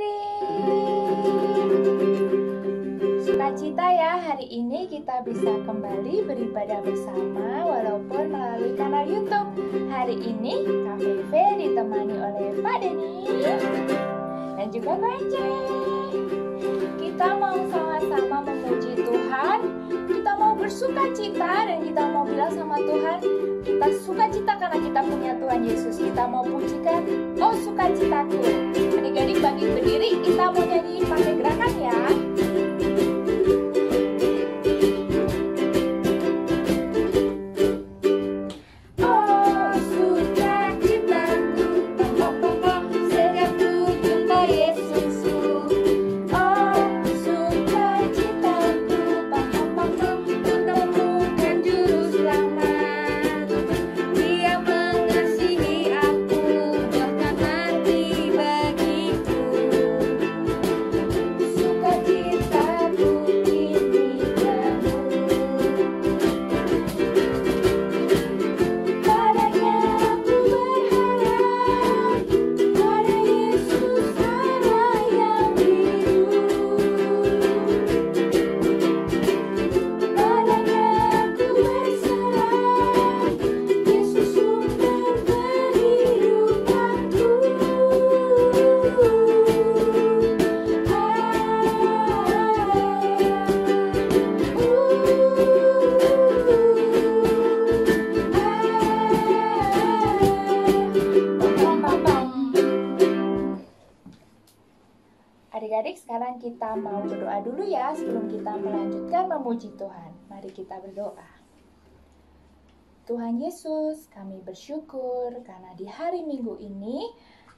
adik-adik. Sukacita ya, hari ini kita bisa kembali beribadah bersama walaupun melalui kanal YouTube. Hari ini Kak Feve ditemani oleh Pak Denny dan juga Kak Ece. Kita mau sama-sama memuji Tuhan, kita mau bersukacita dan kita mau bilang sama Tuhan, kita sukacita karena kita punya Tuhan Yesus. Kita mau pujikan, oh sukacitaku. Adik-adik bangkit berdiri, kita mau nyanyi pakai gerakan ya. Adik-adik, sekarang kita mau berdoa dulu ya sebelum kita melanjutkan memuji Tuhan. Mari kita berdoa. Tuhan Yesus, kami bersyukur karena di hari Minggu ini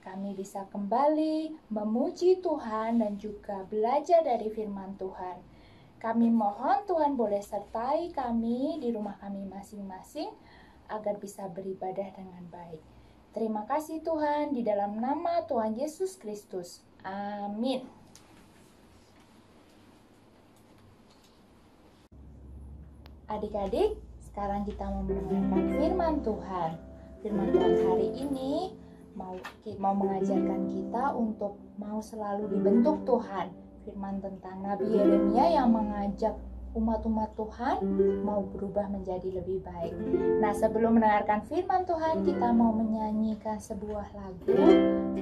kami bisa kembali memuji Tuhan dan juga belajar dari firman Tuhan. Kami mohon Tuhan boleh sertai kami di rumah kami masing-masing agar bisa beribadah dengan baik. Terima kasih Tuhan, di dalam nama Tuhan Yesus Kristus. Amin. Adik-adik, sekarang kita mau mendengarkan firman Tuhan. Firman Tuhan hari ini mau mengajarkan kita untuk mau selalu dibentuk Tuhan. Firman tentang Nabi Yeremia yang mengajak umat-umat Tuhan mau berubah menjadi lebih baik. Nah, sebelum mendengarkan firman Tuhan, kita mau menyanyikan sebuah lagu,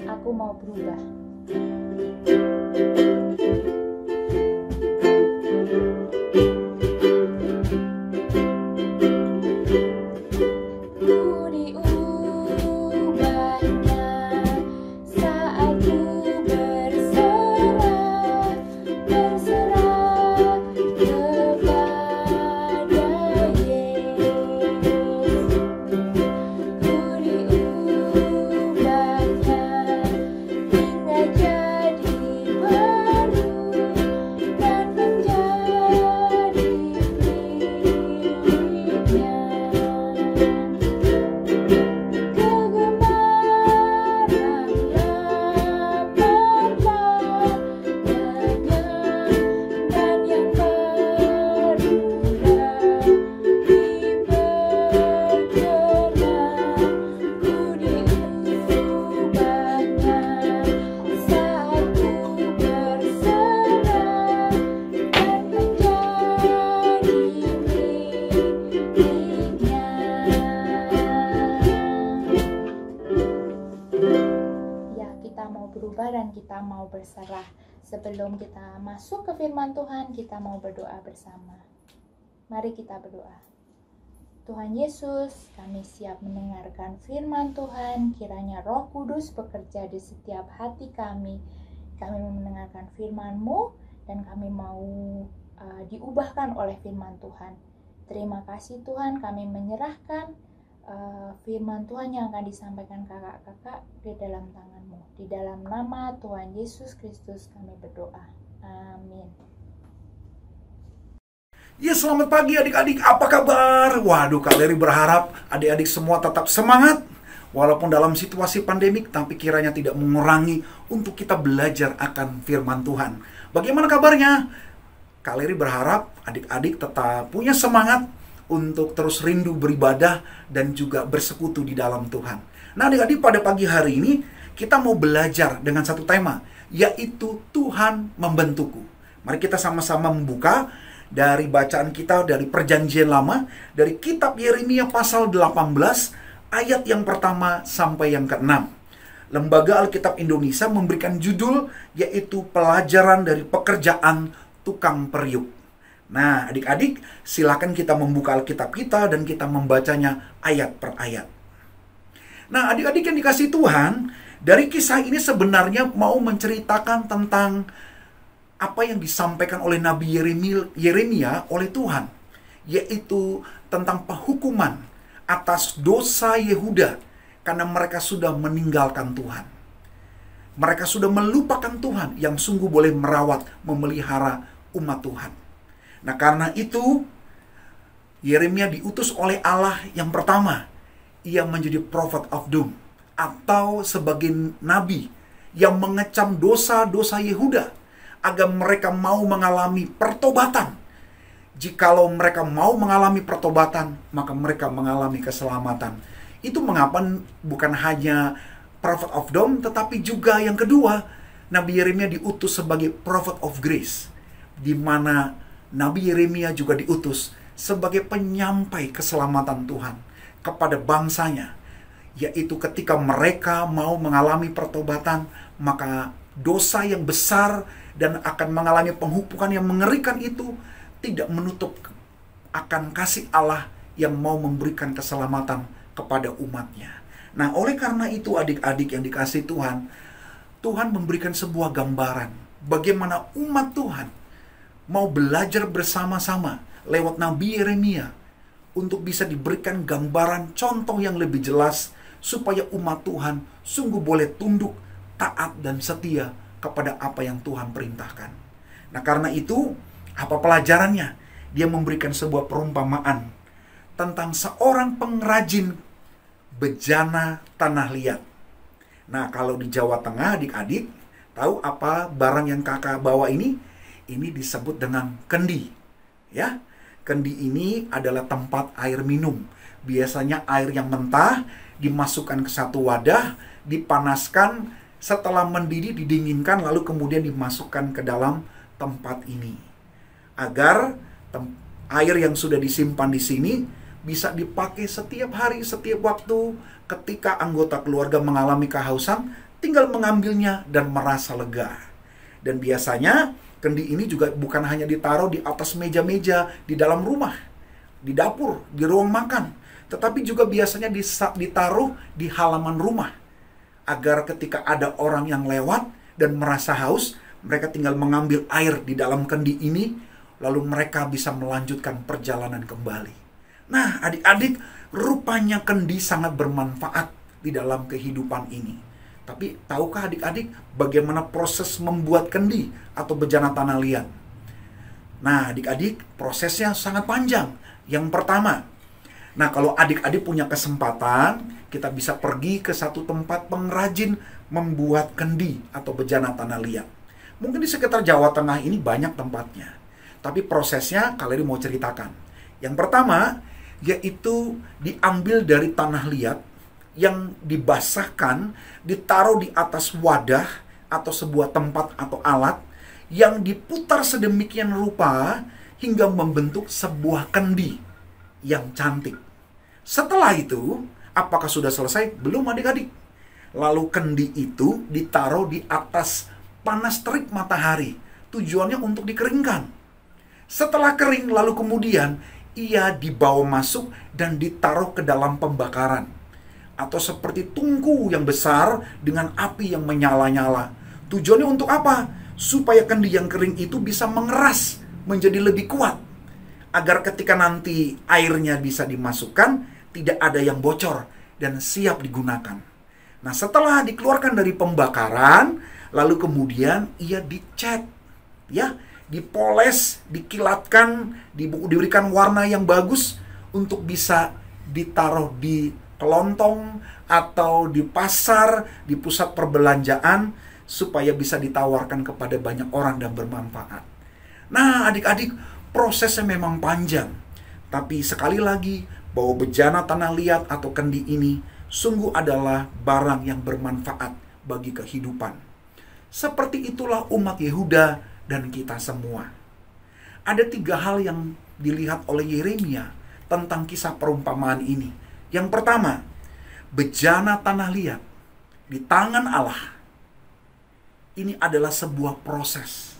Aku Mau Berubah. Dan kita mau berserah. Sebelum kita masuk ke firman Tuhan, kita mau berdoa bersama. Mari kita berdoa. Tuhan Yesus, kami siap mendengarkan firman Tuhan. Kiranya Roh Kudus bekerja di setiap hati kami. Kami mau mendengarkan firman-Mu dan kami mau diubahkan oleh firman Tuhan. Terima kasih Tuhan, kami menyerahkan firman Tuhan yang akan disampaikan kakak-kakak di dalam tangan-Mu. Di dalam nama Tuhan Yesus Kristus kami berdoa. Amin. Ya, selamat pagi adik-adik, apa kabar? Waduh, Kak Leri berharap adik-adik semua tetap semangat walaupun dalam situasi pandemik, tapi kiranya tidak mengurangi untuk kita belajar akan firman Tuhan. Bagaimana kabarnya? Kak Leri berharap adik-adik tetap punya semangat untuk terus rindu beribadah dan juga bersekutu di dalam Tuhan. Nah adik-adik, pada pagi hari ini kita mau belajar dengan satu tema, yaitu Tuhan membentukku. Mari kita sama-sama membuka dari bacaan kita dari Perjanjian Lama, dari kitab Yeremia pasal 18, ayat yang pertama sampai yang ke-6. Lembaga Alkitab Indonesia memberikan judul, yaitu Pelajaran dari Pekerjaan Tukang Periuk. Nah, adik-adik, silakan kita membuka Alkitab kita dan kita membacanya ayat per ayat. Nah, adik-adik yang dikasihi Tuhan, dari kisah ini sebenarnya mau menceritakan tentang apa yang disampaikan oleh Nabi Yeremia oleh Tuhan, yaitu tentang penghukuman atas dosa Yehuda karena mereka sudah meninggalkan Tuhan. Mereka sudah melupakan Tuhan yang sungguh boleh merawat, memelihara umat Tuhan. Nah, karena itu Yeremia diutus oleh Allah yang pertama. Ia menjadi prophet of doom, atau sebagai nabi yang mengecam dosa-dosa Yehuda agar mereka mau mengalami pertobatan. Jikalau mereka mau mengalami pertobatan, maka mereka mengalami keselamatan. Itu mengapa bukan hanya prophet of doom, tetapi juga yang kedua, Nabi Yeremia diutus sebagai prophet of grace, di mana Nabi Yeremia juga diutus sebagai penyampai keselamatan Tuhan kepada bangsanya, yaitu ketika mereka mau mengalami pertobatan, maka dosa yang besar dan akan mengalami penghukuman yang mengerikan itu tidak menutup akan kasih Allah yang mau memberikan keselamatan kepada umatnya. Nah, oleh karena itu adik-adik yang dikasihi Tuhan, Tuhan memberikan sebuah gambaran bagaimana umat Tuhan mau belajar bersama-sama lewat Nabi Yeremia untuk bisa diberikan gambaran contoh yang lebih jelas supaya umat Tuhan sungguh boleh tunduk, taat, dan setia kepada apa yang Tuhan perintahkan. Nah, karena itu, apa pelajarannya? Dia memberikan sebuah perumpamaan tentang seorang pengrajin bejana tanah liat. Nah, kalau di Jawa Tengah, adik-adik, tahu apa barang yang kakak bawa ini? Ini disebut dengan kendi. Ya, kendi ini adalah tempat air minum. Biasanya air yang mentah dimasukkan ke satu wadah, dipanaskan, setelah mendidih didinginkan, lalu kemudian dimasukkan ke dalam tempat ini. Agar air yang sudah disimpan di sini bisa dipakai setiap hari, setiap waktu. Ketika anggota keluarga mengalami kehausan, tinggal mengambilnya dan merasa lega. Dan biasanya kendi ini juga bukan hanya ditaruh di atas meja-meja di dalam rumah, di dapur, di ruang makan, tetapi juga biasanya ditaruh di halaman rumah, agar ketika ada orang yang lewat dan merasa haus, mereka tinggal mengambil air di dalam kendi ini, lalu mereka bisa melanjutkan perjalanan kembali. Nah, adik-adik, rupanya kendi sangat bermanfaat di dalam kehidupan ini. Tapi tahukah adik-adik bagaimana proses membuat kendi atau bejana tanah liat? Nah, adik-adik, prosesnya sangat panjang. Yang pertama, nah kalau adik-adik punya kesempatan, kita bisa pergi ke satu tempat pengrajin membuat kendi atau bejana tanah liat. Mungkin di sekitar Jawa Tengah ini banyak tempatnya. Tapi prosesnya kalian mau ceritakan. Yang pertama, yaitu diambil dari tanah liat yang dibasahkan, ditaruh di atas wadah atau sebuah tempat atau alat yang diputar sedemikian rupa hingga membentuk sebuah kendi yang cantik. Setelah itu, apakah sudah selesai? Belum, adik-adik. Lalu kendi itu ditaruh di atas panas terik matahari. Tujuannya untuk dikeringkan. Setelah kering, lalu kemudian ia dibawa masuk dan ditaruh ke dalam pembakaran. Atau seperti tungku yang besar dengan api yang menyala-nyala. Tujuannya untuk apa? Supaya kendi yang kering itu bisa mengeras menjadi lebih kuat. Agar ketika nanti airnya bisa dimasukkan, tidak ada yang bocor dan siap digunakan. Nah, setelah dikeluarkan dari pembakaran, lalu kemudian ia dicat, ya, dipoles, dikilatkan, diberikan warna yang bagus untuk bisa ditaruh di kelontong atau di pasar, di pusat perbelanjaan, supaya bisa ditawarkan kepada banyak orang dan bermanfaat. Nah, adik-adik, prosesnya memang panjang. Tapi sekali lagi, bahwa bejana tanah liat atau kendi ini sungguh adalah barang yang bermanfaat bagi kehidupan. Seperti itulah umat Yehuda dan kita semua. Ada 3 hal yang dilihat oleh Yeremia tentang kisah perumpamaan ini. Yang pertama, bejana tanah liat di tangan Allah. Ini adalah sebuah proses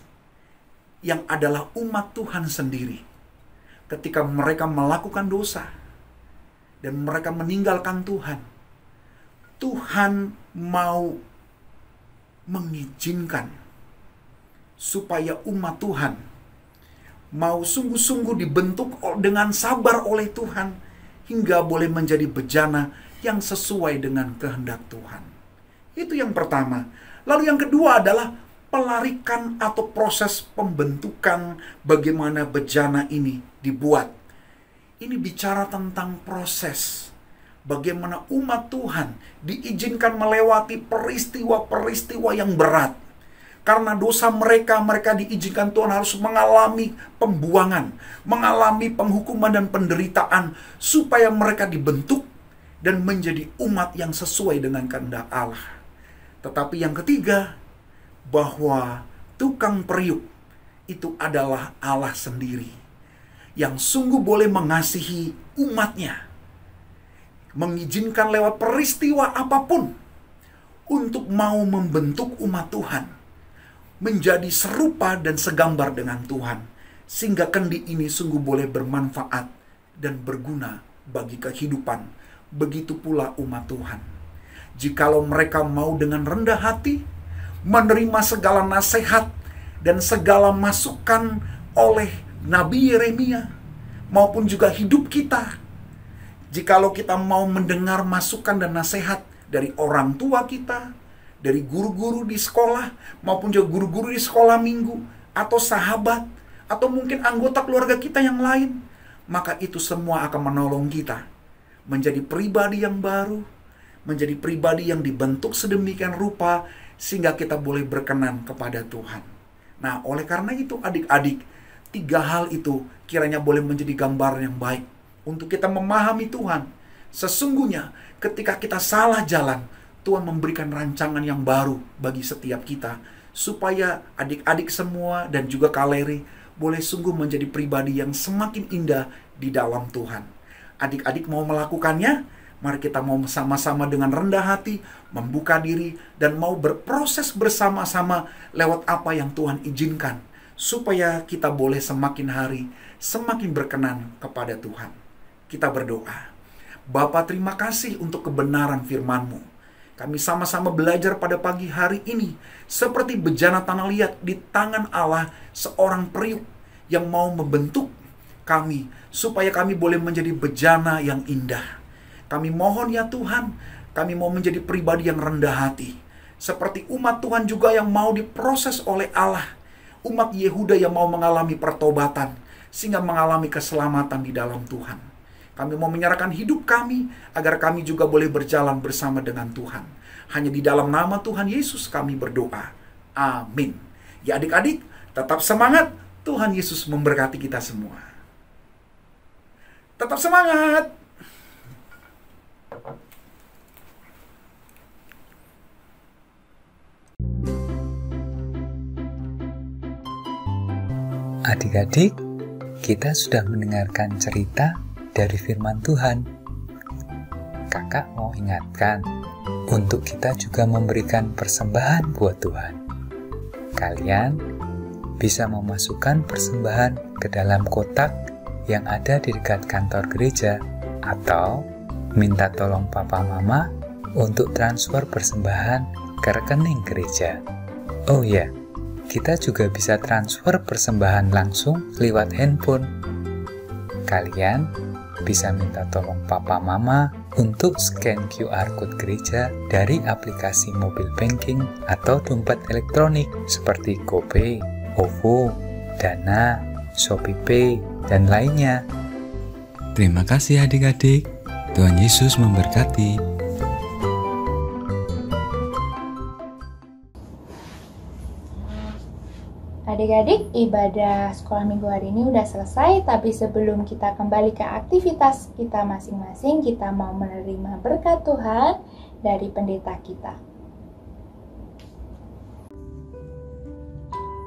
yang adalah umat Tuhan sendiri. Ketika mereka melakukan dosa dan mereka meninggalkan Tuhan, Tuhan mau mengizinkan supaya umat Tuhan mau sungguh-sungguh dibentuk dengan sabar oleh Tuhan hingga boleh menjadi bejana yang sesuai dengan kehendak Tuhan. Itu yang pertama. Lalu yang kedua adalah pelarikan atau proses pembentukan bagaimana bejana ini dibuat. Ini bicara tentang proses bagaimana umat Tuhan diizinkan melewati peristiwa-peristiwa yang berat. Karena dosa mereka diizinkan Tuhan harus mengalami pembuangan, mengalami penghukuman dan penderitaan, supaya mereka dibentuk dan menjadi umat yang sesuai dengan kehendak Allah. Tetapi yang ketiga, bahwa tukang periuk itu adalah Allah sendiri, yang sungguh boleh mengasihi umatnya, mengizinkan lewat peristiwa apapun untuk mau membentuk umat Tuhan menjadi serupa dan segambar dengan Tuhan, sehingga kendi ini sungguh boleh bermanfaat dan berguna bagi kehidupan. Begitu pula umat Tuhan. Jikalau mereka mau dengan rendah hati menerima segala nasihat dan segala masukan oleh Nabi Yeremia maupun juga hidup kita, jikalau kita mau mendengar masukan dan nasihat dari orang tua kita, dari guru-guru di sekolah, maupun juga guru-guru di sekolah minggu, atau sahabat, atau mungkin anggota keluarga kita yang lain, maka itu semua akan menolong kita menjadi pribadi yang baru, menjadi pribadi yang dibentuk sedemikian rupa, sehingga kita boleh berkenan kepada Tuhan. Nah, oleh karena itu adik-adik, 3 hal itu kiranya boleh menjadi gambaran yang baik untuk kita memahami Tuhan. Sesungguhnya ketika kita salah jalan, Tuhan memberikan rancangan yang baru bagi setiap kita, supaya adik-adik semua dan juga Kaleri boleh sungguh menjadi pribadi yang semakin indah di dalam Tuhan. Adik-adik mau melakukannya? Mari kita mau sama-sama dengan rendah hati, membuka diri, dan mau berproses bersama-sama lewat apa yang Tuhan izinkan, supaya kita boleh semakin hari, semakin berkenan kepada Tuhan. Kita berdoa. Bapa, terima kasih untuk kebenaran firman-Mu. Kami sama-sama belajar pada pagi hari ini, seperti bejana tanah liat di tangan Allah, seorang periuk yang mau membentuk kami, supaya kami boleh menjadi bejana yang indah. Kami mohon ya Tuhan, kami mau menjadi pribadi yang rendah hati. Seperti umat Tuhan juga yang mau diproses oleh Allah. Umat Yehuda yang mau mengalami pertobatan, sehingga mengalami keselamatan di dalam Tuhan. Kami mau menyerahkan hidup kami, agar kami juga boleh berjalan bersama dengan Tuhan. Hanya di dalam nama Tuhan Yesus kami berdoa. Amin. Ya adik-adik, tetap semangat. Tuhan Yesus memberkati kita semua. Tetap semangat. Adik-adik, kita sudah mendengarkan cerita dari firman Tuhan. Kakak mau ingatkan untuk kita juga memberikan persembahan buat Tuhan. Kalian bisa memasukkan persembahan ke dalam kotak yang ada di dekat kantor gereja, atau minta tolong papa mama untuk transfer persembahan ke rekening gereja. Oh ya, kita juga bisa transfer persembahan langsung lewat handphone. Kalian bisa minta tolong papa mama untuk scan QR code gereja dari aplikasi mobil banking atau dompet elektronik seperti GoPay, OVO, Dana, ShopeePay, dan lainnya. Terima kasih adik-adik. Tuhan Yesus memberkati. Adik-adik, ibadah sekolah minggu hari ini udah selesai, tapi sebelum kita kembali ke aktivitas kita masing-masing, kita mau menerima berkat Tuhan dari pendeta kita.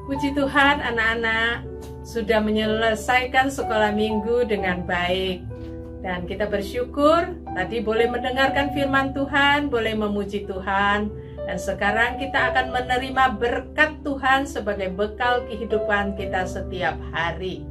Puji Tuhan, anak-anak sudah menyelesaikan sekolah minggu dengan baik. Dan kita bersyukur tadi boleh mendengarkan firman Tuhan, boleh memuji Tuhan. Dan sekarang kita akan menerima berkat Tuhan sebagai bekal kehidupan kita setiap hari.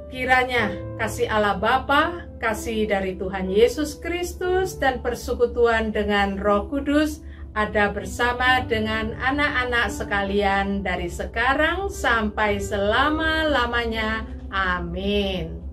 Kiranya kasih Allah Bapa, kasih dari Tuhan Yesus Kristus, dan persekutuan dengan Roh Kudus ada bersama dengan anak-anak sekalian dari sekarang sampai selama-lamanya. Amin.